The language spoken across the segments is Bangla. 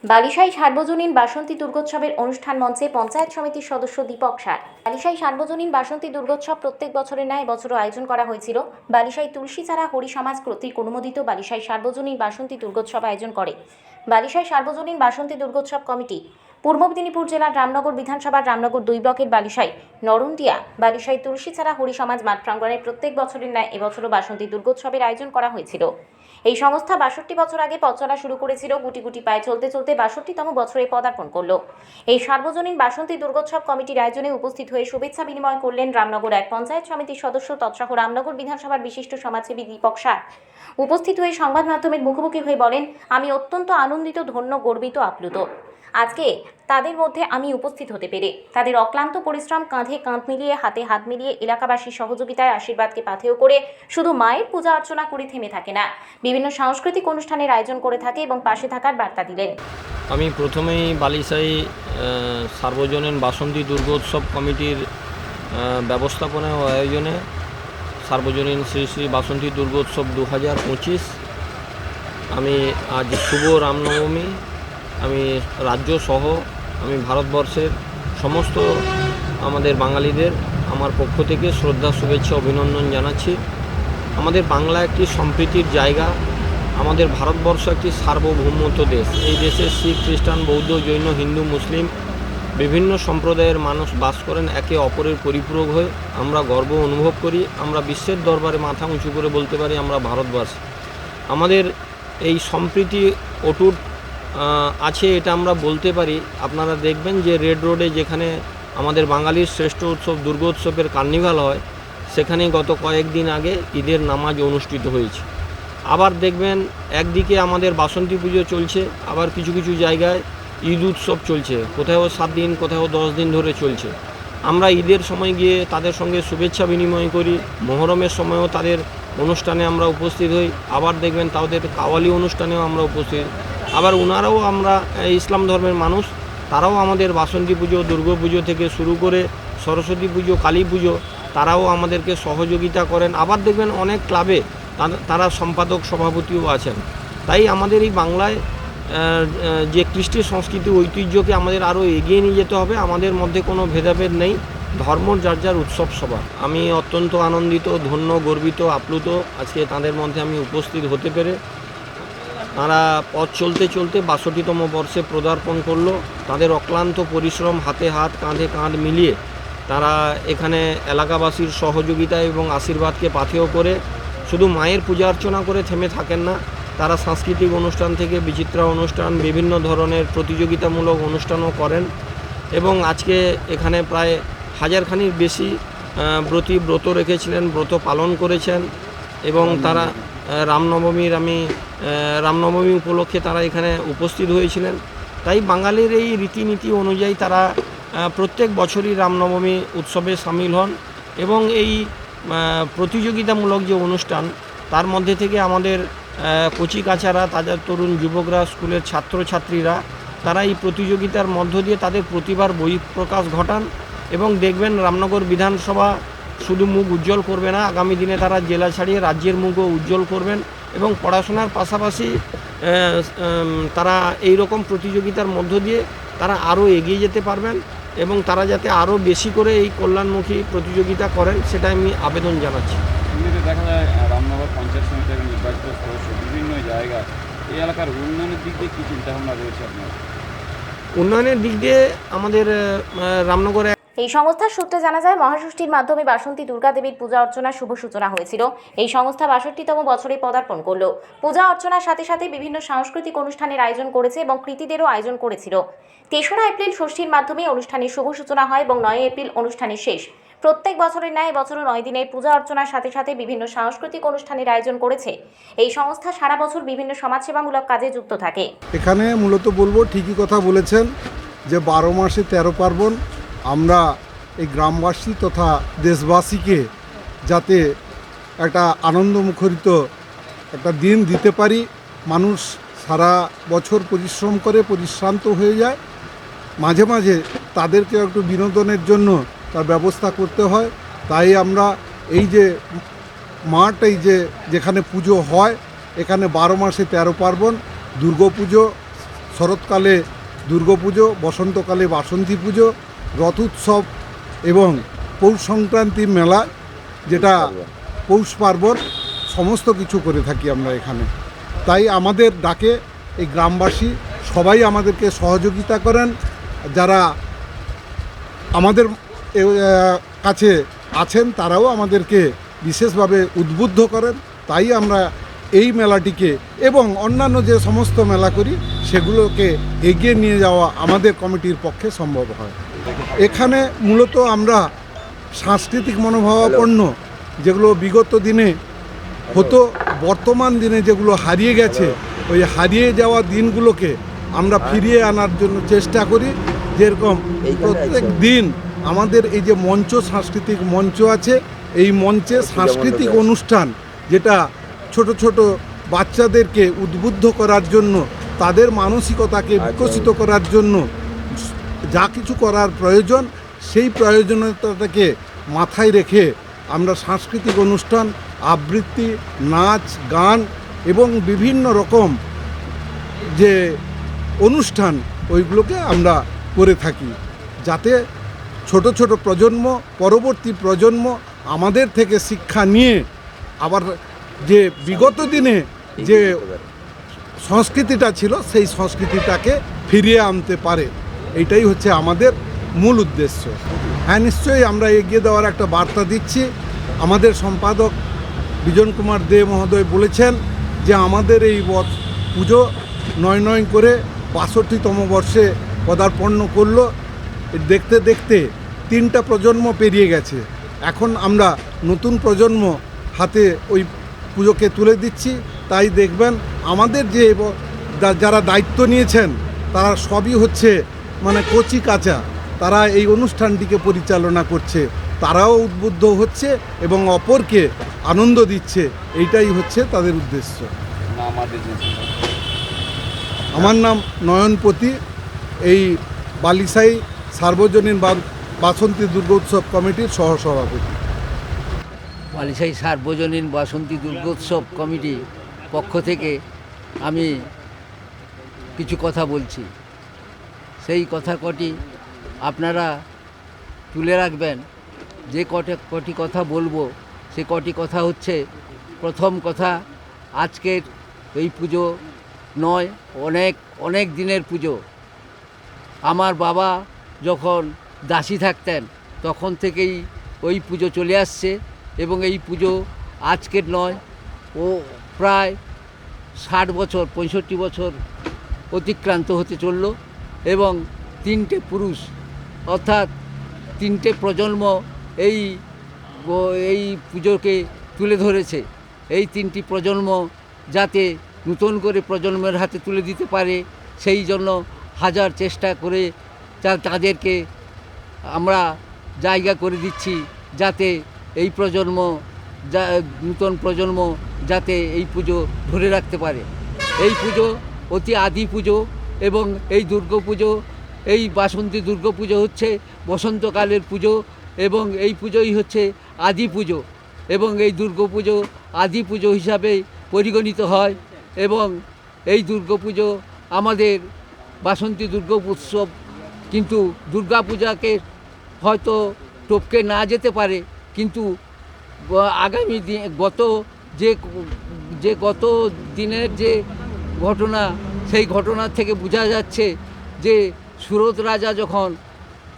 বালিশাই সার্বজনীন বাসন্তী দুর্গোৎসবের অনুষ্ঠান মঞ্চে পঞ্চায়েত সমিতির সদস্য দীপক সার। বালিশাই সার্বজনীন বাসন্তী দুর্গোৎসব প্রত্যেক বছরের ন্যায় এবছরও আয়োজন করা হয়েছিল। বালিশাই তুলসীচারা হরি সমাজ কর্তৃক অনুমোদিত বালিশাই সার্বজনীন বাসন্তী দুর্গোৎসব আয়োজন করে বালিশাই সার্বজনীন বাসন্তী দুর্গোৎসব কমিটি। পূর্ব মেদিনীপুর জেলার রামনগর বিধানসভার রামনগর 2 ব্লকের বালিশাই নরন্টিয়া বালিশাই তুলসীচারা হরি সমাজ মাঠ প্রাঙ্গণে প্রত্যেক বছরের ন্যায় এবছরও বাসন্তী দুর্গোৎসবের আয়োজন করা হয়েছিল। এই সংস্থা 62 বছর আগে পথ চলা শুরু করেছিল। গুটি গুটি পায়ে চলতে চলতে 62তম বছরে পদার্পণ করলো। এই সার্বজনীন বাসন্তী দুর্গোৎসব কমিটির আয়োজনে উপস্থিত হয়ে শুভেচ্ছা বিনিময় করলেন রামনগর 1 পঞ্চায়েত সমিতির সদস্য তৎসহ রামনগর বিধানসভার বিশিষ্ট সমাজসেবী দীপক সার। উপস্থিত হয়ে সংবাদ মাধ্যমের মুখোমুখি হয়ে বলেন, আমি অত্যন্ত আনন্দিত, ধন্য, গর্বিত, আপ্লুত। আজকে তাদের মধ্যে আমি উপস্থিত হতে পেরে তাদের অক্লান্ত পরিশ্রম, কাঁধে কাঁধ মিলিয়ে হাতে হাত মিলিয়ে এলাকাবাসীর সহযোগিতায় আশীর্বাদকে পাথেয় করে শুধু মায়ের পূজা অর্চনা করে থেমে থাকে না, বিভিন্ন সাংস্কৃতিক অনুষ্ঠানের আয়োজন করে থাকে এবং পাশে থাকার বার্তা দিলেন। আমি প্রথমেই বালিশাই সার্বজনীন বাসন্তী দুর্গোৎসব কমিটির ব্যবস্থাপনা ও আয়োজনে সার্বজনীন শ্রী শ্রী বাসন্তী দুর্গোৎসব 2025 আমি আজ শুভ রামনবমী আমি রাজ্য সহ আমি ভারতবর্ষের সমস্ত আমাদের বাঙালিদের আমার পক্ষ থেকে শ্রদ্ধা, শুভেচ্ছা, অভিনন্দন জানাচ্ছি। আমাদের বাংলা একটি সম্প্রীতির জায়গা। আমাদের ভারতবর্ষ একটি সার্বভৌমত্ব দেশ। এই দেশে শিখ, খ্রিস্টান, বৌদ্ধ, জৈন, হিন্দু, মুসলিম বিভিন্ন সম্প্রদায়ের মানুষ বাস করেন। একে অপরের পরিপূরক হয়ে আমরা গর্ব অনুভব করি। আমরা বিশ্বের দরবারে মাথা উঁচু করে বলতে পারি আমরা ভারতবাসী। আমাদের এই সম্প্রীতি অটুট আছে, এটা আমরা বলতে পারি। আপনারা দেখবেন যে রেড রোডে যেখানে আমাদের বাঙালির শ্রেষ্ঠ উৎসব দুর্গোৎসবের কার্নিভাল হয়, সেখানে গত কয়েকদিন আগে ঈদের নামাজ অনুষ্ঠিত হয়েছে। আবার দেখবেন একদিকে আমাদের বাসন্তী পুজো চলছে, আবার কিছু কিছু জায়গায় ঈদ উৎসব চলছে, কোথাও 7 দিন, কোথাও 10 দিন ধরে চলছে। আমরা ঈদের সময় গিয়ে তাদের সঙ্গে শুভেচ্ছা বিনিময় করি। মহরমের সময়ও তাদের অনুষ্ঠানে আমরা উপস্থিত হই। আবার দেখবেন তাদের কাওয়ালি অনুষ্ঠানেও আমরা উপস্থিত। আবার ওনারাও, আমরা ইসলাম ধর্মের মানুষ, তারাও আমাদের বাসন্তী পুজো, দুর্গা পুজো থেকে শুরু করে সরস্বতী পুজো, কালী পুজো, তারাও আমাদেরকে সহযোগিতা করেন। আবার দেখবেন অনেক ক্লাবে তারা সম্পাদক, সভাপতিও আছেন। তাই আমাদের এই বাংলায় যে কৃষ্টি সংস্কৃতি ঐতিহ্যকে আমাদের আরও এগিয়ে নিয়ে যেতে হবে। আমাদের মধ্যে কোনো ভেদাভেদ নেই, ধর্ম যার যার উৎসব সবার। আমি অত্যন্ত আনন্দিত, ধন্য, গর্বিত, আপ্লুত আজকে তাদের মধ্যে আমি উপস্থিত হতে পেরে। তারা পথ চলতে চলতে 62তম বর্ষে পদার্পণ করলো। তাদের অক্লান্ত পরিশ্রম, হাতে হাত, কাঁধে কাঁধ মিলিয়ে তারা এখানে এলাকাবাসীর সহযোগিতা এবং আশীর্বাদকে পাথেয় করে শুধু মায়ের পূজা অর্চনা করে থেমে থাকেন না। তারা সাংস্কৃতিক অনুষ্ঠান থেকে বিচিত্রা অনুষ্ঠান, বিভিন্ন ধরনের প্রতিযোগিতামূলক অনুষ্ঠানও করেন। এবং আজকে এখানে প্রায় 1000 খানির বেশি ব্রত রেখেছিলেন, ব্রত পালন করেছেন। এবং তারা রামনবমী উপলক্ষে তারা এখানে উপস্থিত হয়েছিলেন। তাই বাঙালির এই রীতিনীতি অনুযায়ী তারা প্রত্যেক বছরই রামনবমী উৎসবে সামিল হন। এবং এই প্রতিযোগিতামূলক যে অনুষ্ঠান, তার মধ্যে থেকে আমাদের কচিকাচারা, তাজা তরুণ যুবকরা, স্কুলের ছাত্রছাত্রীরা, তারা এই প্রতিযোগিতার মধ্য দিয়ে তাদের প্রতিভার বহিঃপ্রকাশ ঘটান। এবং দেখবেন রামনগর বিধানসভা শুধু মুখ উজ্জ্বল করবে না, আগামী দিনে তারা জেলা ছাড়িয়ে রাজ্যের মুখও উজ্জ্বল করবেন। এবং পড়াশোনার পাশাপাশি তারা এই রকম প্রতিযোগিতার মধ্য দিয়ে তারা আরও এগিয়ে যেতে পারবেন এবং তারা যাতে আরও বেশি করে এই কল্যাণমুখী প্রতিযোগিতা করেন, সেটা আমি আবেদন জানাচ্ছি। এমনিতে দেখা যায় রামনগর পঞ্চায়েত সমিতির নির্বাচিত সদস্য বিভিন্ন জায়গায় এই এলাকার উন্নয়নের দিক দিয়ে কী চিন্তাভাবনা রয়েছে আপনার? উন্নয়নের দিক দিয়ে আমাদের রামনগরে এই সংস্থার সূত্রে জানা যায়, মহাষষ্ঠীর মাধ্যমে বাসন্তী দুর্গা দেবীর পূজা অর্চনার শুভ সূচনা হয়েছিল। এই সংস্থা 62তম বছরে পদার্পণ করল। পূজা অর্চনার সাথে সাথে বিভিন্ন সাংস্কৃতিক অনুষ্ঠানের আয়োজন করেছে এবং কৃতীদেরও আয়োজন করেছিল। 3রা এপ্রিল ষষ্ঠীর মাধ্যমে অনুষ্ঠানের শুভ সূচনা হয় এবং 9 এপ্রিল অনুষ্ঠানের শেষ। প্রত্যেক বছরের ন্যায় বছরও 9 দিনের পূজা অর্চনার সাথে সাথে বিভিন্ন সাংস্কৃতিক অনুষ্ঠানের আয়োজন করেছে। এই সংস্থা সারা বছর বিভিন্ন সমাজসেবামূলক কাজে যুক্ত থাকে। এখানে মূলত বলবো, ঠিকই কথা বলেছেন যে 12 মাসে 13 পার্বণ। আমরা এই গ্রামবাসী তথা দেশবাসীকে যাতে একটা আনন্দমুখরিত একটা দিন দিতে পারি। মানুষ সারা বছর পরিশ্রম করে পরিশ্রান্ত হয়ে যায়, মাঝে মাঝে তাদেরকে একটু বিনোদনের জন্য তার ব্যবস্থা করতে হয়। তাই আমরা এই যে মাঠ, এই যেখানে পুজো হয়, এখানে 12 মাসে 13 পার্বণ, দুর্গা পুজো, শরৎকালে দুর্গাপুজো, বসন্তকালে বাসন্তী পুজো, রথ উৎসব এবং পৌষ সংক্রান্তি মেলা, যেটা পৌষ পার্বণ, সমস্ত কিছু করে থাকি আমরা এখানে। তাই আমাদের ডাকে এই গ্রামবাসী সবাই আমাদেরকে সহযোগিতা করেন। যারা আমাদের কাছে আছেন তারাও আমাদেরকে বিশেষভাবে উদ্বুদ্ধ করেন। তাই আমরা এই মেলাটিকে এবং অন্যান্য যে সমস্ত মেলা করি সেগুলোকে এগিয়ে নিয়ে যাওয়া আমাদের কমিটির পক্ষে সম্ভব হয়। এখানে মূলত আমরা সাংস্কৃতিক মনোভাবাপন্ন যেগুলো বিগত দিনে হতো, বর্তমান দিনে যেগুলো হারিয়ে গেছে, ওই হারিয়ে যাওয়া দিনগুলোকে আমরা ফিরিয়ে আনার জন্য চেষ্টা করি। যেরকম প্রত্যেক দিন আমাদের এই যে মঞ্চ, সাংস্কৃতিক মঞ্চ আছে, এই মঞ্চে সাংস্কৃতিক অনুষ্ঠান, যেটা ছোট ছোট বাচ্চাদেরকে উদ্বুদ্ধ করার জন্য, তাদের মানসিকতাকে বিকশিত করার জন্য যা কিছু করার প্রয়োজন, সেই প্রয়োজনীয়তাটাকে মাথায় রেখে আমরা সাংস্কৃতিক অনুষ্ঠান, আবৃত্তি, নাচ, গান এবং বিভিন্ন রকম যে অনুষ্ঠান ওইগুলোকে আমরা করে থাকি, যাতে ছোট ছোট প্রজন্ম, পরবর্তী প্রজন্ম আমাদের থেকে শিক্ষা নিয়ে আবার যে বিগত দিনে যে সংস্কৃতিটা ছিল সেই সংস্কৃতিটাকে ফিরিয়ে আনতে পারে। এইটাই হচ্ছে আমাদের মূল উদ্দেশ্য। হ্যাঁ, নিশ্চয়ই আমরা এগিয়ে দেওয়ার একটা বার্তা দিচ্ছি। আমাদের সম্পাদক বিজন কুমার দে মহোদয় বলেছেন যে আমাদের এই পুজো ৯ করে ৬২তম বর্ষে পদার্পণ করলো। দেখতে দেখতে 3টা প্রজন্ম পেরিয়ে গেছে। এখন আমরা নতুন প্রজন্ম হাতে ওই পুজোকে তুলে দিচ্ছি। তাই দেখবেন আমাদের যে যারা দায়িত্ব নিয়েছেন তারা সবই হচ্ছে মানে কচি কাঁচা, তারা এই অনুষ্ঠানটিকে পরিচালনা করছে, তারাও উদ্বুদ্ধ হচ্ছে এবং অপরকে আনন্দ দিচ্ছে। এইটাই হচ্ছে তাদের উদ্দেশ্য। আমার নাম নয়নপতি, এই বালিসাই সার্বজনীন বাসন্তী দুর্গোৎসব কমিটির সহসভাপতি। বালিসাই সার্বজনীন বাসন্তী দুর্গোৎসব কমিটি পক্ষ থেকে আমি কিছু কথা বলছি। সেই কথা কটি আপনারা তুলে রাখবেন। যে কটি কথা বলবো সে কটি কথা হচ্ছে, প্রথম কথা, আজকের এই পুজো নয়, অনেক দিনের পুজো। আমার বাবা যখন দাসী থাকতেন তখন থেকেই ওই পুজো চলে আসছে এবং এই পুজো আজকের নয়, ও প্রায় 60 বছর 65 বছর অতিক্রান্ত হতে চলল এবং 3টে পুরুষ অর্থাৎ 3টে প্রজন্ম এই পুজোকে তুলে ধরেছে। এই 3টি প্রজন্ম যাতে নতুন করে প্রজন্মের হাতে তুলে দিতে পারে সেই জন্য হাজার চেষ্টা করে তাদেরকে আমরা জায়গা করে দিচ্ছি, যাতে এই প্রজন্ম নতুন প্রজন্ম যাতে এই পুজো ধরে রাখতে পারে। এই পুজো অতি আদি পুজো এবং এই দুর্গাপুজো, এই বাসন্তী দুর্গাপুজো হচ্ছে বসন্তকালের পুজো এবং এই পুজোই হচ্ছে আদি পুজো এবং এই দুর্গাপুজো আদি পুজো হিসাবে পরিগণিত হয় এবং এই দুর্গাপুজো আমাদের বাসন্তী দুর্গা উৎসব কিন্তু দুর্গাপূজাকে হয়তো টপকে না যেতে পারে, কিন্তু আগামী দিন গত দিনের যে ঘটনা, সেই ঘটনা থেকে বোঝা যাচ্ছে যে সুরত রাজা যখন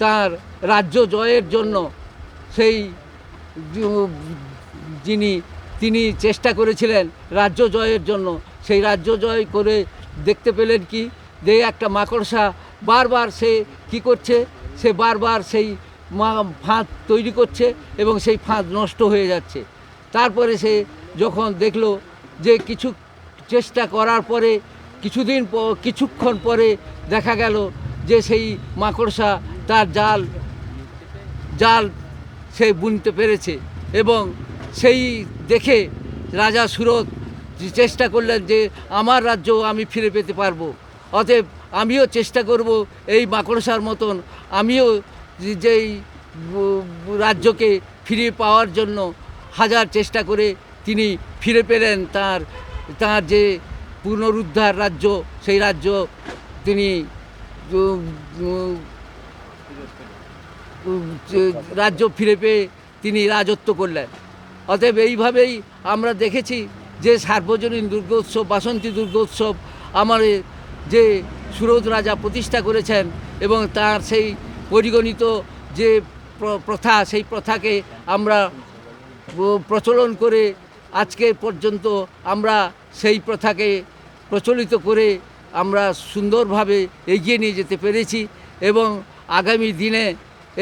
তার রাজ্য জয়ের জন্য তিনি চেষ্টা করেছিলেন রাজ্য জয়ের জন্য, সেই রাজ্য জয় করে দেখতে পেলেন কি যে একটা মাকড়সা বারবার সে কী করছে, সে বারবার সেই ফাঁদ তৈরি করছে এবং সেই ফাঁদ নষ্ট হয়ে যাচ্ছে। তারপরে সে যখন দেখলো যে কিছু চেষ্টা করার পরে কিছুক্ষণ পরে দেখা গেল যে সেই মাকড়সা তার জাল সে বুনতে পেরেছে এবং সেই দেখে রাজা সুরত চেষ্টা করলেন যে আমার রাজ্য আমি ফিরে পেতে পারবো, অতএব আমিও চেষ্টা করব এই মাকড়সার মতন আমিও যেই রাজ্যকে ফিরিয়ে পাওয়ার জন্য হাজার চেষ্টা করে তিনি ফিরে পেলেন তার যে পুনরুদ্ধার রাজ্য, সেই রাজ্য তিনি রাজ্য ফিরে পেয়ে তিনি রাজত্ব করলেন। অতএব এইভাবেই আমরা দেখেছি যে সার্বজনীন দুর্গোৎসব, বাসন্তী দুর্গোৎসব আমাদের যে সুরত রাজা প্রতিষ্ঠা করেছেন এবং তার সেই পরিগণিত যে প্রথা, সেই প্রথাকে আমরা প্রচলন করে আজকে পর্যন্ত আমরা সেই প্রথাকে প্রচলিত করে আমরা সুন্দরভাবে এগিয়ে নিয়ে যেতে পেরেছি এবং আগামী দিনে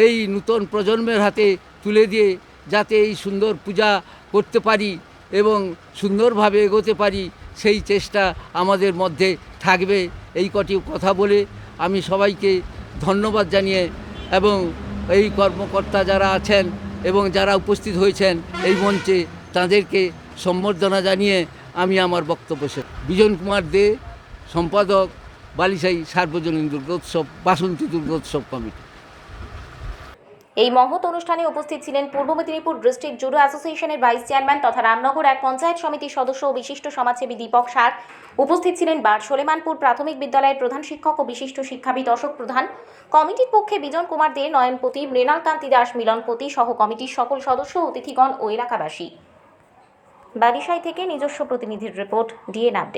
এই নূতন প্রজন্মের হাতে তুলে দিয়ে যাতে এই সুন্দর পূজা করতে পারি এবং সুন্দরভাবে এগোতে পারি সেই চেষ্টা আমাদের মধ্যে থাকবে। এই কটি কথা বলে আমি সবাইকে ধন্যবাদ জানিয়ে এবং এই কর্মকর্তা যারা আছেন এবং যারা উপস্থিত হয়েছেন এই মঞ্চে তাদেরকে সম্বর্ধনা জানিয়ে আমি আমার বক্তব্য শেষ। বিজন কুমার দে, সম্পাদক, বালিশাই সার্বজনীন দুর্গোৎসব, বাসন্তী দুর্গোৎসব কমিটি। এই মহৎ অনুষ্ঠানে উপস্থিত ছিলেন পূর্ব মেদিনীপুর ডিস্ট্রিক্ট জুডো অ্যাসোসিয়েশনের ভাইস চেয়ারম্যান তথা রামনগর এক পঞ্চায়েত সমিতির সদস্য ও বিশিষ্ট সমাজসেবী দীপক সার। উপস্থিত ছিলেন বার সোলেমানপুর প্রাথমিক বিদ্যালয়ের প্রধান শিক্ষক ও বিশিষ্ট শিক্ষাবিদ অশোক প্রধান। কমিটির পক্ষে বিজন কুমার দে, নয়নপতি, মৃণালকান্তি দাস, মিলনপতি সহ কমিটির সকল সদস্য, অতিথিগণ ও এলাকাবাসী। বালিশাই থেকে নিজস্ব প্রতিনিধির রিপোর্ট, ডিএন আপডেট।